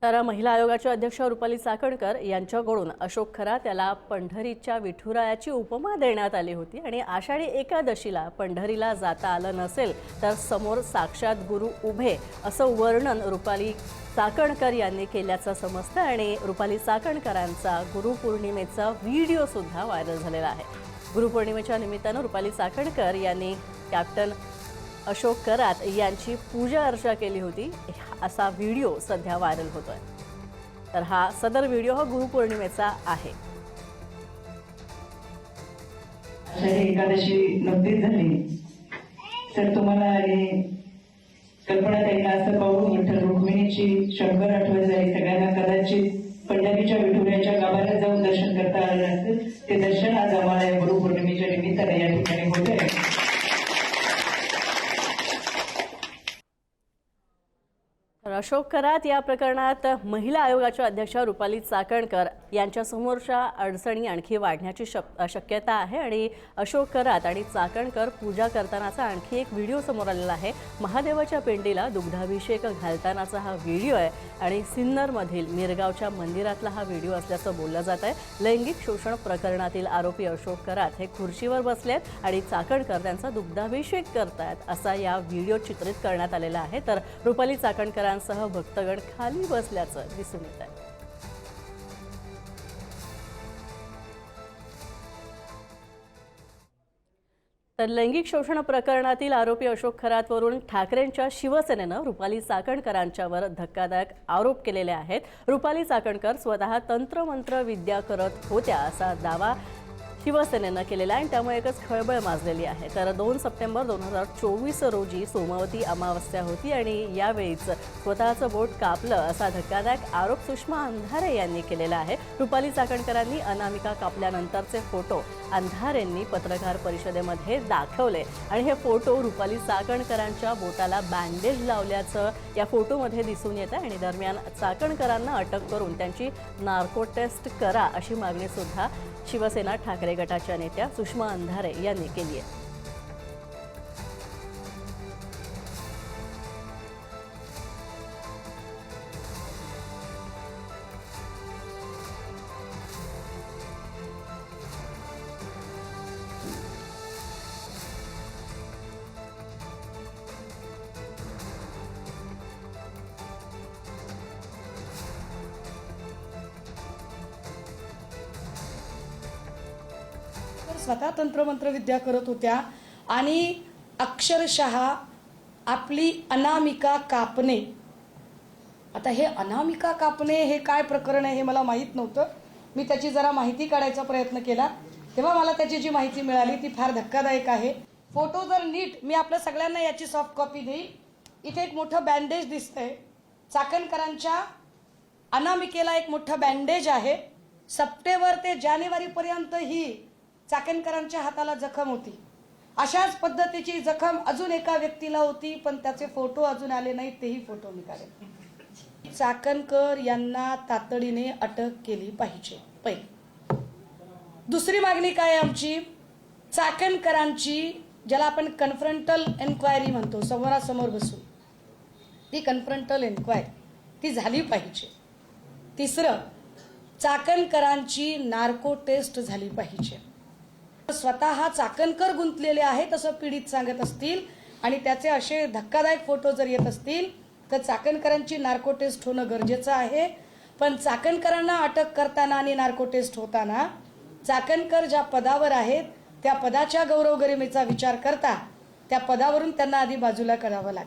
तर महिला आयोगाच्या अध्यक्ष रुपाली चाकणकर यांच्याकडून अशोक खरात याला पंढरीच्या विठुरायाची उपमा देण्यात आली होती आणि आषाढी एकादशीला पंढरीला जाता आलं नसेल तर समोर साक्षात गुरु उभे असं वर्णन रुपाली चाकणकर यांनी केल्याचं समजतं आणि रुपाली चाकणकरांचा गुरुपौर्णिमेचा व्हिडिओ सुद्धा व्हायरल झालेला आहे। गुरुपौर्णिमेच्या निमित्तानं रुपाली चाकणकर यांनी कॅप्टन अशोक खरात यांची पूजा अर्चा केली होती असा व्हिडिओ सध्या व्हायरल होतोय। तर हा सदर व्हिडिओ हा गुरुपौर्णिमेचा आहे। एकादशी नुकतीच झाली तर तुम्हाला हे कल्पना ताईंना असं पाहून विठ्ठल रुक्मिणीची शंकर आठवण झाली। सगळ्यांना कदाचित पंढरीच्या विठुरायाच्या गाभाऱ्यात जाऊन दर्शन करता आलं नसेल, ते दर्शन आज आम्हाला या गुरुपौर्णिमेच्या निमित्ताने या ठिकाणी होत आहे। अशोक खरात या प्रकरणात महिला आयोगाच्या अध्यक्ष रुपाली चाकणकर यांच्या समोरच्या अडचणी आणखी वाढण्याची शक्यता आहे आणि अशोक खरात आणि चाकणकर पूजा करतानाचा आणखी एक व्हिडिओ समोर आलेला आहे। महादेवाच्या पिंडीला दुग्धाभिषेक घालतानाचा हा व्हिडिओ आहे आणि सिन्नरमधील मिरगावच्या मंदिरातला हा व्हिडिओ असल्याचं बोललं जात आहे। लैंगिक शोषण प्रकरणातील आरोपी अशोक खरात हे खुर्चीवर बसलेत आणि चाकणकर त्यांचा दुग्धाभिषेक करतायत असा या व्हिडिओ चित्रित करण्यात आलेला आहे। तर रुपाली चाकणकर सह भक्तगण खाली बसल्याचं दिसून येत आहे। तर लैंगिक शोषण प्रकरणातील आरोपी अशोक खरातवरून ठाकरेंच्या शिवसेनेनं रुपाली चाकणकरांच्यावर धक्कादायक आरोप केलेले आहेत। रुपाली चाकणकर स्वतः तंत्रमंत्र विद्या करत होत्या असा दावा शिवसेनेनं केलेला आहे आणि त्यामुळे एकच खळबळ माजलेली आहे। तर 2 सप्टेंबर 2024 रोजी सोमवती अमावस्या होती आणि यावेळीच स्वतःचं बोट कापलं असा धक्कादायक आरोप सुषमा अंधारे यांनी केलेला आहे। रुपाली चाकणकरांनी अनामिका कापल्यानंतरचे फोटो अंधारेंनी पत्रकार परिषदेमध्ये दाखवले आणि हे फोटो रुपाली चाकणकरांच्या बोटाला बँडेज लावल्याचं या फोटोमध्ये दिसून येतं आणि दरम्यान चाकणकरांना अटक करून त्यांची नार्को टेस्ट करा अशी मागणी सुद्धा शिवसेना ठाकरे गटाच्या नेत्या सुषमा अंधारे यांनी केली आहे। स्वतः तंत्रमंत्र विद्या करत होत्या आणि अक्षरशः आपली अनामिका कापणे। आता हे अनामिका कापणे हे काय प्रकरण आहे हे मला माहीत नव्हतं। मी त्याची जरा माहिती काढायचा प्रयत्न केला तेव्हा मला त्याची जी माहिती मिळाली ती फार धक्कादायक आहे। फोटो जर नीट मी आपल्या सगळ्यांना याची सॉफ्ट कॉपी देईल। इथे एक मोठं बँडेज दिसतंय, चाकणकरांच्या अनामिकेला एक मोठं बँडेज आहे। सप्टेंबर ते जानेवारी पर्यंत ही चाकणकरांच्या हाताला जखम होती। अशाच पद्धतीची जखम अजून एका व्यक्तीला होती पण त्याचे फोटो अजून आले नाहीत, तेही फोटो निघाले। चाकणकर यांना तातडीने अटक केली पाहिजे पहिली। दुसरी मागणी काय आमची, चाकणकरांची ज्याला आपण कन्फ्रंटल एन्क्वायरी म्हणतो, समोरासमोर बसून ती कन्फ्रंटल एन्क्वायरी ती झाली पाहिजे। तिसरं, चाकणकरांची नार्को टेस्ट झाली पाहिजे। स्वतः चाकणकर गुंतलेले आहेत असं पीडित सांगत असतील आणि त्याचे असे धक्कादायक फोटो जर येत असतील तर चाकणकरांची नार्को टेस्ट होणं गरजेचं आहे। पण चाकणकरांना अटक करताना आणि नार्को टेस्ट होताना चाकणकर ज्या पदावर आहेत त्या पदाच्या गौरव गरिमेचा विचार करता त्या पदावरून त्यांना आधी बाजूला करावं लागेल।